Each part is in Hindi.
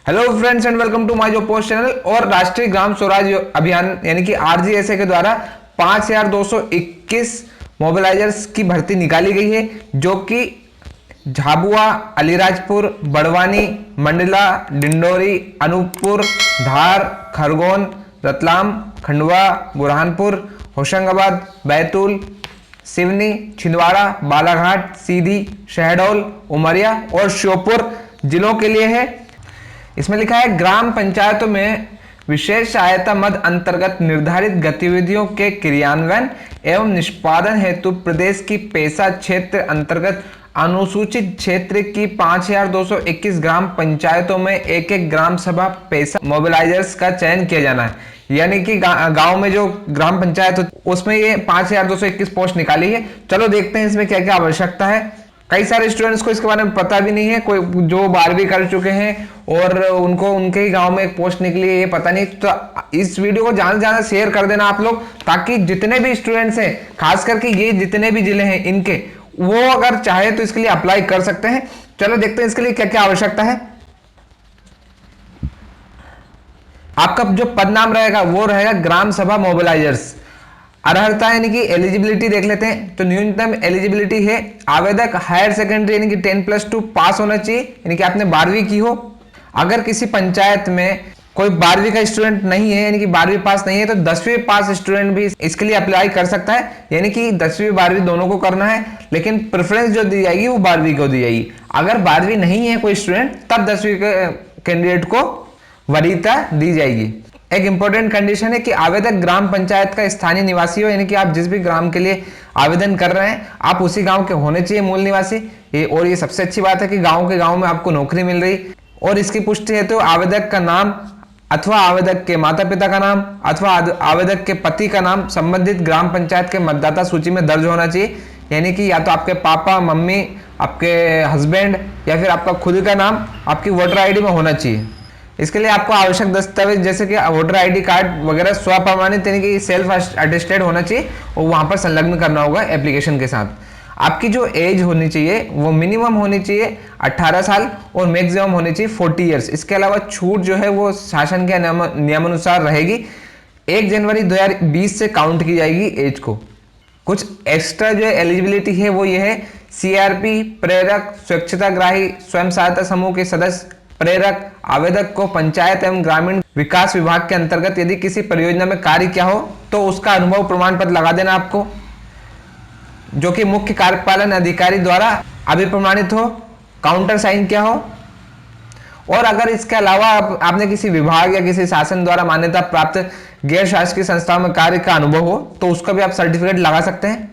Hello friends and welcome to my जो पोस्ट चैनल। और राष्ट्रीय ग्राम स्वराज अभियान यानी कि आरजीएसए के द्वारा 5221 मोबिलाइजर्स की भर्ती निकाली गई है, जो कि झाबुआ, अलीराजपुर, बड़वानी, मंडला, डिंडोरी, अनूपपुर, धार, खरगोन, रतलाम, खंडवा, बुरहानपुर, होशंगाबाद, बैतूल, सिवनी, छिंदवाड़ा, बालाघाट, सीधी, शहडोल, उमरिया और श्योपुर जिलों के लिए है। इसमें लिखा है ग्राम पंचायतों में विशेष सहायता मद अंतर्गत निर्धारित गतिविधियों के क्रियान्वयन एवं निष्पादन हेतु प्रदेश की पैसा क्षेत्र अंतर्गत अनुसूचित क्षेत्र की 5221 ग्राम पंचायतों में एक एक ग्राम सभा पैसा मोबिलाइजर्स का चयन किया जाना है। यानी कि गांव में जो ग्राम पंचायत उसमें ये 5221 पोस्ट निकाली है। चलो देखते हैं इसमें क्या क्या आवश्यकता है। कई सारे स्टूडेंट्स को इसके बारे में पता भी नहीं है, कोई जो 12वीं कर चुके हैं और उनको उनके ही गांव में एक पोस्ट निकली है ये पता नहीं। तो इस वीडियो को ज्यादा से ज्यादा शेयर कर देना आप लोग, ताकि जितने भी स्टूडेंट्स हैं, खास करके ये जितने भी जिले हैं इनके, वो अगर चाहे तो इसके लिए अप्लाई कर सकते हैं। चलो देखते हैं इसके लिए क्या क्या आवश्यकता है। आपका जो पद नाम रहेगा वो रहेगा ग्राम सभा मोबिलाइजर्स। अर्हता यानी कि एलिजिबिलिटी देख लेते हैं। तो न्यूनतम एलिजिबिलिटी है आवेदक हायर सेकेंडरी यानी कि 10+2 पास होना चाहिए, यानी कि आपने 12वीं की हो। अगर किसी पंचायत में कोई 12वीं का स्टूडेंट नहीं है यानी कि 12वीं पास नहीं है, तो 10वीं पास स्टूडेंट भी इसके लिए अप्लाई कर सकता है, यानी कि 10वीं 12वीं दोनों को करना है। लेकिन प्रेफरेंस जो दी जाएगी वो 12वीं को दी जाएगी। अगर 12वीं नहीं है कोई स्टूडेंट, तब 10वीं के कैंडिडेट को वरीयता दी जाएगी। एक इंपॉर्टेंट कंडीशन है कि आवेदक ग्राम पंचायत का स्थानीय निवासी हो, यानी कि आप जिस भी ग्राम के लिए आवेदन कर रहे हैं आप उसी गांव के होने चाहिए, मूल निवासी। और ये सबसे अच्छी बात है कि गांव में आपको नौकरी मिल रही। और इसकी पुष्टि है तो आवेदक का नाम अथवा आवेदक के माता पिता का नाम अथवा आवेदक के पति का नाम संबंधित ग्राम पंचायत के मतदाता सूची में दर्ज होना चाहिए, यानी कि या तो आपके पापा मम्मी, आपके हस्बैंड या फिर आपका खुद का नाम आपकी वोटर आईडी में होना चाहिए। इसके लिए आपको आवश्यक दस्तावेज जैसे कि वोटर आईडी कार्ड वगैरह स्वप्रमाणित यानी कि सेल्फ अटेस्टेड होना चाहिए और वहां पर संलग्न करना होगा एप्लीकेशन के साथ। आपकी जो एज होनी चाहिए वो मिनिमम होनी चाहिए 18 साल और मैक्सिमम होनी चाहिए 40 ईयर्स। इसके अलावा छूट जो है वो शासन के नियमानुसार रहेगी। 1 जनवरी 2020 से काउंट की जाएगी एज को। कुछ एक्स्ट्रा जो एलिजिबिलिटी है वो ये है सीआरपी प्रेरक, स्वच्छताग्राही, स्वयं सहायता समूह के सदस्य प्रेरक, आवेदक को पंचायत एवं ग्रामीण विकास विभाग के अंतर्गत यदि किसी परियोजना में कार्य किया हो तो उसका अनुभव प्रमाण पत्र लगा देना आपको, जो कि मुख्य कार्यपालन अधिकारी द्वारा अभिप्रमाणित हो, काउंटर साइन किया हो। और अगर इसके अलावा आपने किसी विभाग या किसी शासन द्वारा मान्यता प्राप्त गैर शासकीय संस्थाओं में कार्य का अनुभव हो तो उसका भी आप सर्टिफिकेट लगा सकते हैं।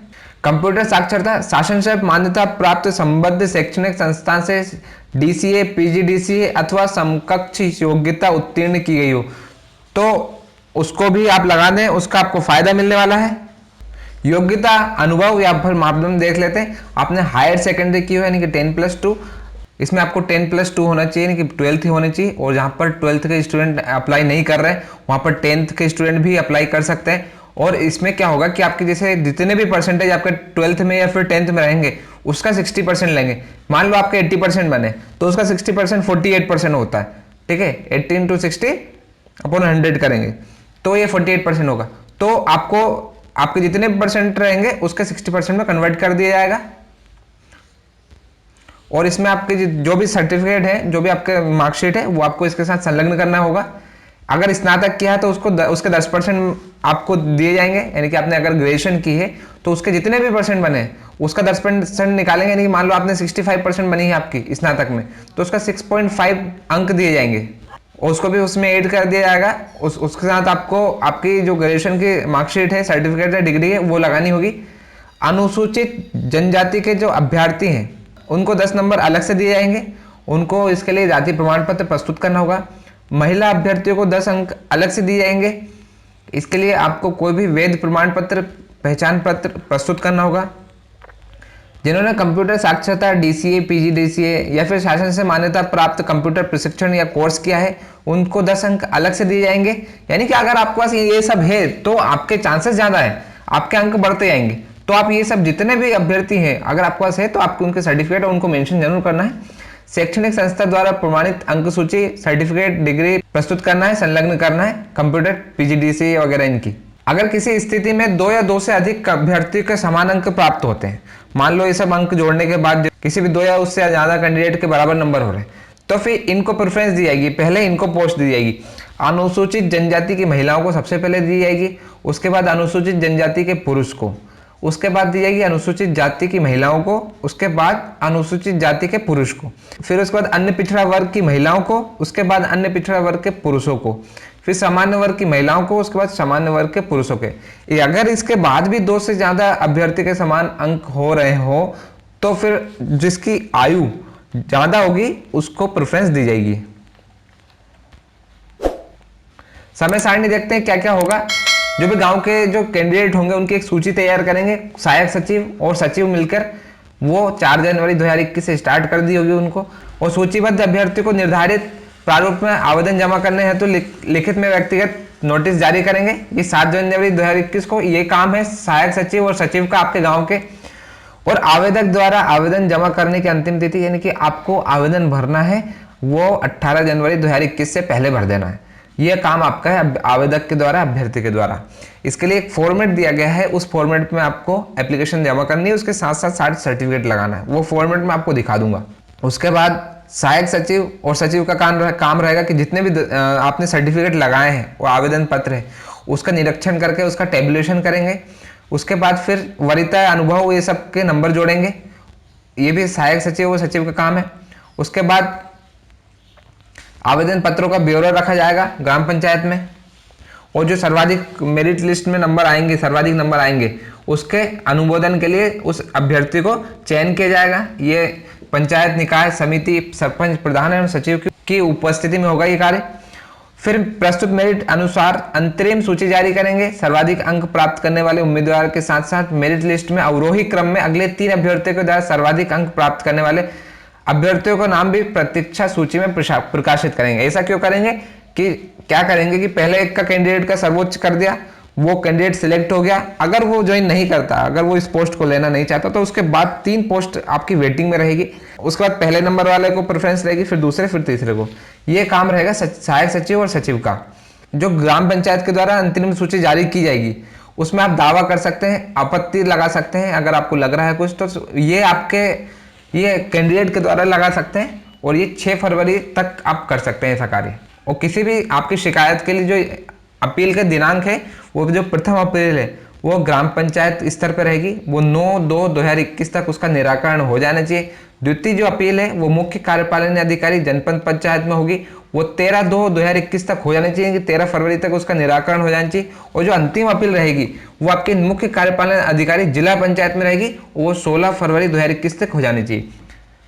कंप्यूटर साक्षरता, शासन से मान्यता प्राप्त संबद्ध शैक्षणिक संस्थान से डीसीए, पीजीडीसीए अथवा समकक्ष योग्यता उत्तीर्ण की गई हो तो उसको भी आप लगा दें, उसका आपको फायदा मिलने वाला है। योग्यता, अनुभव या फिर मापदंड देख लेते हैं। आपने हायर सेकेंडरी की हो यानी कि 10+2, इसमें आपको 10+2 होना चाहिए यानी कि 12th ही होनी चाहिए। और जहां पर 12th के स्टूडेंट अप्लाई नहीं कर रहे हैं वहां पर 10th के स्टूडेंट भी अप्लाई कर सकते हैं। और इसमें क्या होगा कि आपके जैसे जितने भी परसेंटेज आपके 12th में या फिर 10th में रहेंगे उसका 60% लेंगे। मान लो आपके 80% बने तो उसका 60% 48% होता है, ठीक है। 80 × 60/100 करेंगे तो ये 48% होगा। तो आपको आपके जितने परसेंट रहेंगे उसके 60% में कन्वर्ट कर दिया जाएगा। और इसमें आपके जो भी सर्टिफिकेट है, जो भी आपके मार्कशीट है वो आपको इसके साथ संलग्न करना होगा। अगर स्नातक किया है तो उसके 10% आपको दिए जाएंगे, यानी कि आपने अगर ग्रेजुएशन की है तो उसके जितने भी परसेंट बने उसका 10% निकालेंगे। यानी कि मान लो आपने 65% बनी है आपकी स्नातक में तो उसका 6.5 अंक दिए जाएंगे और उसको भी उसमें ऐड कर दिया जाएगा। उसके साथ आपको आपकी जो ग्रेजुएशन की मार्कशीट है, सर्टिफिकेट है, डिग्री है वो लगानी होगी। अनुसूचित जनजाति के जो अभ्यर्थी हैं उनको 10 नंबर अलग से दिए जाएंगे, उनको इसके लिए जाति प्रमाण पत्र प्रस्तुत करना होगा। महिला अभ्यर्थियों को 10 अंक अलग से दिए जाएंगे, इसके लिए आपको कोई भी वैध प्रमाण पत्र, पहचान पत्र प्रस्तुत करना होगा। जिन्होंने कंप्यूटर साक्षरता, डीसीए, पीजीडीसीए या फिर शासन से मान्यता प्राप्त कंप्यूटर प्रशिक्षण या कोर्स किया है उनको 10 अंक अलग से दिए जाएंगे। यानी कि अगर आपके पास ये सब है तो आपके चांसेस ज्यादा है, आपके अंक बढ़ते जाएंगे। तो आप ये सब जितने भी अभ्यर्थी हैं अगर आपके पास है तो आपको उनके सर्टिफिकेट और उनको मेंशन जरूर करना है। शैक्षणिक संस्था द्वारा प्रमाणित अंक सूची, सर्टिफिकेट, डिग्री प्रस्तुत करना है, संलग्न करना है कंप्यूटर, पीजीडीसी वगैरह इनकी। अगर किसी स्थिति में 2 या 2 से अधिक अभ्यर्थियों के समान अंक प्राप्त होते हैं, मान लो ये सब अंक जोड़ने के बाद किसी भी 2 या उससे ज्यादा कैंडिडेट के बराबर नंबर हो रहे हैं, तो फिर इनको प्रेफरेंस दी जाएगी। पहले इनको पोस्ट दी जाएगी। अनुसूचित जनजाति की महिलाओं को सबसे पहले दी जाएगी, उसके बाद अनुसूचित जनजाति के पुरुष को, उसके बाद दी जाएगी अनुसूचित जाति की महिलाओं को, उसके बाद अनुसूचित जाति के पुरुष को, फिर उसके बाद अन्य पिछड़ा वर्ग की महिलाओं को, उसके बाद अन्य पिछड़ा वर्ग के पुरुषों को, फिर सामान्य वर्ग की महिलाओं को, उसके बाद सामान्य वर्ग के पुरुषों के। अगर इसके बाद भी 2 से ज्यादा अभ्यर्थी के समान अंक हो रहे हो तो फिर जिसकी आयु ज्यादा होगी उसको प्रेफरेंस दी जाएगी। समय सारणी देखते हैं क्या क्या होगा। जो भी गांव के जो कैंडिडेट होंगे उनकी एक सूची तैयार करेंगे, सहायक सचिव और सचिव मिलकर, वो 4 जनवरी 2021 से स्टार्ट कर दी होगी उनको। और सूचीबद्ध अभ्यर्थी को निर्धारित प्रारूप में आवेदन जमा करने हैं तो लिखित में व्यक्तिगत नोटिस जारी करेंगे। ये 7 जनवरी 2021 को ये काम है सहायक सचिव और सचिव का आपके गांव के। और आवेदक द्वारा आवेदन जमा करने की अंतिम तिथि, यानी कि आपको आवेदन भरना है वो 18 जनवरी 2021 से पहले भर देना है। यह काम आपका है आवेदक के द्वारा, अभ्यर्थी के द्वारा। इसके लिए एक फॉर्मेट दिया गया है, उस फॉर्मेट में आपको एप्लीकेशन जमा करनी है, उसके साथ साथ सारे सर्टिफिकेट लगाना है। वो फॉर्मेट में आपको दिखा दूंगा। उसके बाद सहायक सचिव और सचिव का काम रहेगा कि जितने भी आपने सर्टिफिकेट लगाए हैं, वो आवेदन पत्र है, उसका निरीक्षण करके उसका टेबुलेशन करेंगे। उसके बाद फिर वरीयता, अनुभव, ये सब के नंबर जोड़ेंगे। ये भी सहायक सचिव और सचिव का काम है। उसके बाद आवेदन पत्रों का ब्यौरा रखा जाएगा ग्राम पंचायत में, और जो सर्वाधिक मेरिट लिस्ट में नंबर आएंगे, सर्वाधिक नंबर आएंगे, उसके अनुमोदन के लिए उस अभ्यर्थी को चयन किया जाएगा। ये पंचायत निकाय समिति, सरपंच, प्रधान एवं सचिव की उपस्थिति में होगा ये कार्य। फिर प्रस्तुत मेरिट अनुसार अंतरिम सूची जारी करेंगे। सर्वाधिक अंक प्राप्त करने वाले उम्मीदवार के साथ साथ मेरिट लिस्ट में अवरोही क्रम में अगले 3 अभ्यर्थियों के द्वारा सर्वाधिक अंक प्राप्त करने वाले अभ्यर्थियों का नाम भी प्रतीक्षा सूची में प्रकाशित करेंगे। ऐसा क्यों करेंगे कि क्या करेंगे कि पहले एक का कैंडिडेट का सर्वोच्च कर दिया, वो कैंडिडेट सिलेक्ट हो गया, अगर वो ज्वाइन नहीं करता, अगर वो इस पोस्ट को लेना नहीं चाहता, तो उसके बाद 3 पोस्ट आपकी वेटिंग में रहेगी। उसके बाद पहले नंबर वाले को प्रेफरेंस रहेगी, फिर दूसरे, फिर तीसरे को। ये काम रहेगा सहायक सचिव और सचिव का। जो ग्राम पंचायत के द्वारा अंतरिम सूची जारी की जाएगी, उसमें आप दावा कर सकते हैं, आपत्ति लगा सकते हैं। अगर आपको लग रहा है कुछ, तो ये कैंडिडेट के द्वारा लगा सकते हैं, और ये 6 फरवरी तक आप कर सकते हैं ऐसा कार्य। और किसी भी आपकी शिकायत के लिए जो अपील का दिनांक है, वो जो प्रथम अपील है, वो ग्राम पंचायत स्तर पर रहेगी। वो 9/2/2021 तक उसका निराकरण हो जाना चाहिए। द्वितीय जो अपील है वो मुख्य कार्यपालन अधिकारी जनपद पंचायत में होगी, वो 13/2/2021 तक हो जानी चाहिए, कि 13 फरवरी तक उसका निराकरण हो जाना चाहिए। और जो अंतिम अपील रहेगी वो आपके मुख्य कार्यपालन अधिकारी जिला पंचायत में रहेगी, वो 16 फरवरी 2021 तक हो जानी चाहिए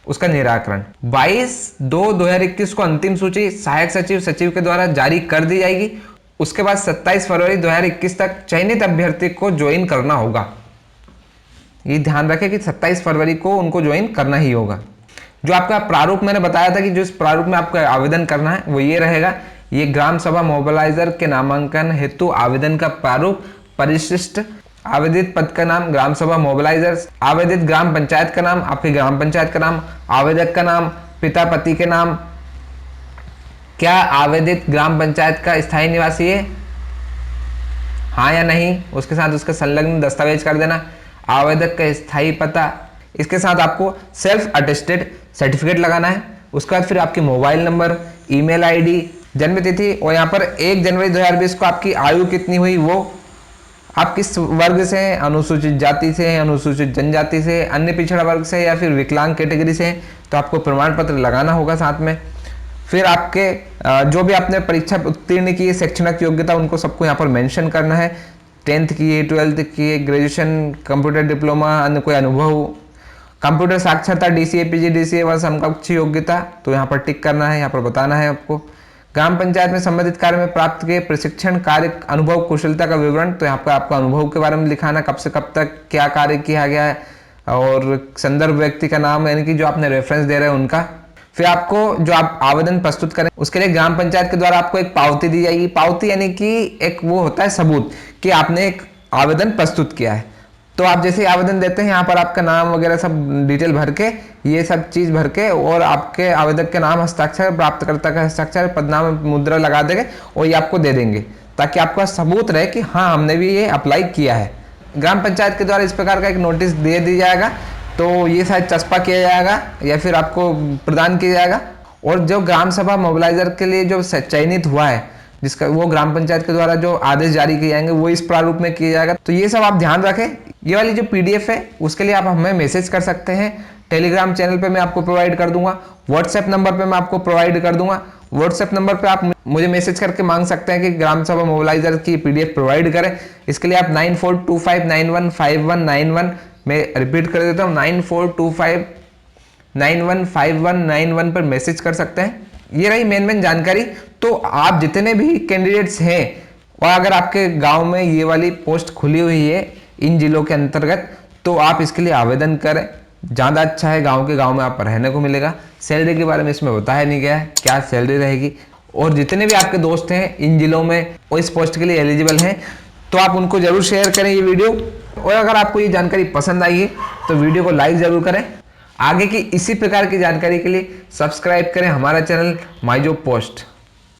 उसका निराकरण। 22/2/2021 को अंतिम सूची सहायक सचिव, सचिव के द्वारा जारी कर दी जाएगी। उसके बाद 27 फरवरी 2021 तक चयनित अभ्यर्थी को ज्वाइन करना होगा। ये ध्यान रखें कि 27 फरवरी को उनको ज्वाइन करना ही होगा। जो आपका प्रारूप मैंने बताया था कि जो इस प्रारूप में आपको आवेदन करना है वो ये रहेगा। ये ग्राम सभा मोबिलाइजर के नामांकन हेतु आवेदन का प्रारूप, परिशिष्ट, आवेदित पद का नाम ग्राम सभा मोबिलाइजर, आवेदित ग्राम पंचायत का नाम, आपकी ग्राम पंचायत का नाम, आवेदक का नाम, पिता पति के नाम, क्या आवेदित ग्राम पंचायत का स्थायी निवासी है, हाँ या नहीं, उसके साथ उसका संलग्न दस्तावेज कर देना, आवेदक का स्थायी पता, इसके साथ आपको सेल्फ अटेस्टेड सर्टिफिकेट लगाना है। उसके बाद फिर आपके मोबाइल नंबर, ईमेल आईडी, जन्म तिथि, और यहाँ पर 1 जनवरी 2020 को आपकी आयु कितनी हुई, वो आप किस वर्ग से हैं, अनुसूचित जाति से हैं, अनुसूचित जनजाति से, अन्य पिछड़ा वर्ग से, या फिर विकलांग कैटेगरी से हैं, तो आपको प्रमाण पत्र लगाना होगा साथ में। फिर आपके जो भी आपने परीक्षा उत्तीर्ण की है, शैक्षणिक योग्यता, उनको सबको यहाँ पर मेंशन करना है। 10th की है, 12th की है, ग्रेजुएशन, कंप्यूटर डिप्लोमा, अन्य कोई अनुभव, कंप्यूटर साक्षरता, DCA, PGDCA व समकक्ष योग्यता, तो यहाँ पर टिक करना है, यहाँ पर बताना है आपको। ग्राम पंचायत में संबंधित कार्य में प्राप्त किए प्रशिक्षण, कार्य अनुभव, कुशलता का विवरण, तो यहाँ पर आपका अनुभव के बारे में लिखाना, कब से कब तक क्या कार्य किया गया है, और संदर्भ व्यक्ति का नाम, यानी कि जो आपने रेफरेंस दे रहे हैं उनका। फिर आपको जो आप आवेदन प्रस्तुत करें उसके लिए ग्राम पंचायत के द्वारा आपको एक पावती दी जाएगी। पावती यानी कि एक वो होता है सबूत कि आपने एक आवेदन प्रस्तुत किया है। तो आप जैसे ही आवेदन देते हैं यहाँ पर आपका नाम वगैरह सब डिटेल भर के, ये सब चीज़ भर के, और आपके आवेदक के नाम, हस्ताक्षर, प्राप्तकर्ता का हस्ताक्षर, पदनाम, मुद्रा लगा देंगे और ये आपको दे देंगे, ताकि आपका सबूत रहे कि हाँ हमने भी ये अप्लाई किया है। ग्राम पंचायत के द्वारा इस प्रकार का एक नोटिस दे दिया जाएगा, तो ये शायद चस्पा किया जाएगा या फिर आपको प्रदान किया जाएगा। और जो ग्राम सभा मोबिलाइजर के लिए जो चयनित हुआ है, जिसका वो ग्राम पंचायत के द्वारा जो आदेश जारी किए जाएंगे वो इस प्रारूप में किया जाएगा। तो ये सब आप ध्यान रखें। ये वाली जो पीडीएफ है उसके लिए आप हमें मैसेज कर सकते हैं, टेलीग्राम चैनल पे मैं आपको प्रोवाइड कर दूंगा, व्हाट्सएप नंबर पे मैं आपको प्रोवाइड कर दूंगा। व्हाट्सएप नंबर पे आप मुझे मैसेज करके मांग सकते हैं कि ग्राम सभा मोबिलाइजर की पीडीएफ प्रोवाइड करें। इसके लिए आप 9425915191, मैं रिपीट कर देता हूँ, 9425915191 पर मैसेज कर सकते हैं। ये रही मेन जानकारी। तो आप जितने भी कैंडिडेट्स हैं, और अगर आपके गांव में ये वाली पोस्ट खुली हुई है इन जिलों के अंतर्गत, तो आप इसके लिए आवेदन करें। ज़्यादा अच्छा है, गांव में आप रहने को मिलेगा। सैलरी के बारे में इसमें बताया नहीं गया है क्या सैलरी रहेगी। और जितने भी आपके दोस्त हैं इन जिलों में वो इस पोस्ट के लिए एलिजिबल हैं, तो आप उनको जरूर शेयर करें ये वीडियो। और अगर आपको ये जानकारी पसंद आई है तो वीडियो को लाइक जरूर करें। आगे की इसी प्रकार की जानकारी के लिए सब्सक्राइब करें हमारा चैनल माई जॉब पोस्ट।